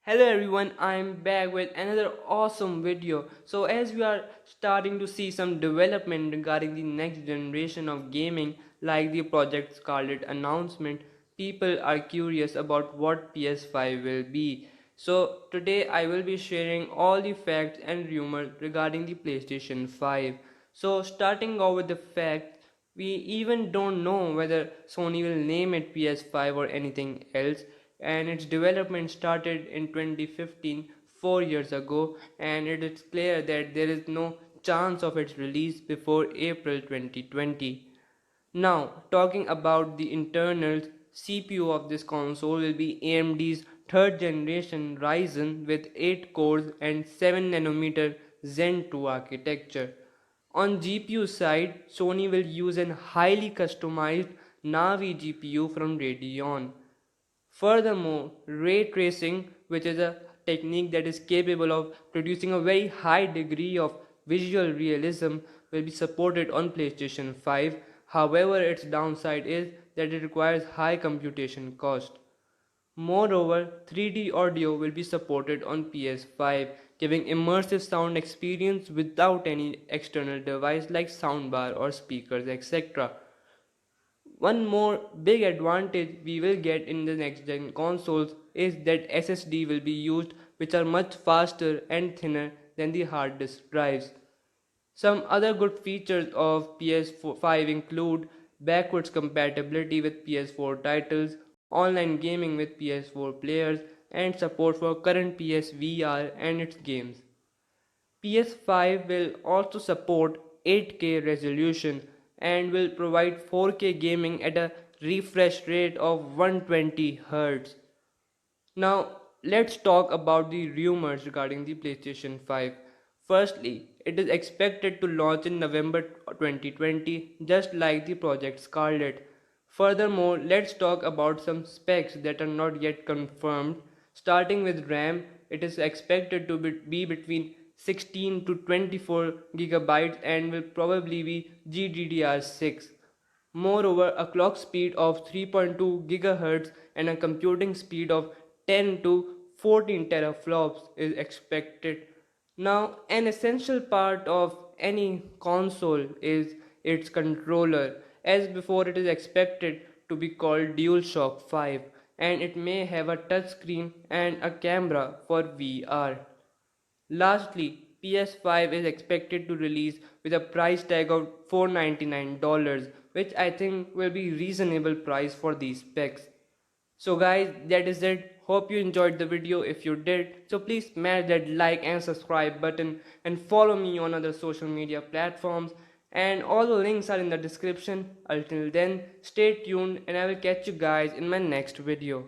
Hello everyone, I'm back with another awesome video. So as we are starting to see some development regarding the next generation of gaming like the Project Scarlet announcement, people are curious about what PS5 will be. So today I will be sharing all the facts and rumors regarding the PlayStation 5. So starting off with the facts, we even don't know whether Sony will name it PS5 or anything else, and its development started in 2015, 4 years ago, and it is clear that there is no chance of its release before April 2020. Now, talking about the internals, CPU of this console will be AMD's third generation Ryzen with 8 cores and 7 nm Zen 2 architecture. On GPU side, Sony will use an highly customized Navi GPU from Radeon. Furthermore, ray tracing, which is a technique that is capable of producing a very high degree of visual realism, will be supported on PlayStation 5. However, its downside is that it requires high computation cost. Moreover, 3D audio will be supported on PS5, giving immersive sound experience without any external device like soundbar or speakers, etc. One more big advantage we will get in the next gen consoles is that SSD will be used, which are much faster and thinner than the hard disk drives. Some other good features of PS5 include backwards compatibility with PS4 titles, online gaming with PS4 players, and support for current PSVR and its games. PS5 will also support 8K resolution and will provide 4K gaming at a refresh rate of 120 Hz. Now, let's talk about the rumors regarding the PlayStation 5. Firstly, it is expected to launch in November 2020, just like the Project Scarlet. Furthermore, let's talk about some specs that are not yet confirmed. Starting with RAM, it is expected to be between 16 to 24 gigabytes and will probably be GDDR6. Moreover, a clock speed of 3.2 GHz and a computing speed of 10 to 14 teraflops is expected. Now, an essential part of any console is its controller, as before it is expected to be called DualShock 5, and it may have a touchscreen and a camera for VR. Lastly, PS5 is expected to release with a price tag of $499, which I think will be reasonable price for these specs. So guys, that is it. Hope you enjoyed the video. If you did, so please smash that like and subscribe button and follow me on other social media platforms, and all the links are in the description. Until then, stay tuned and I will catch you guys in my next video.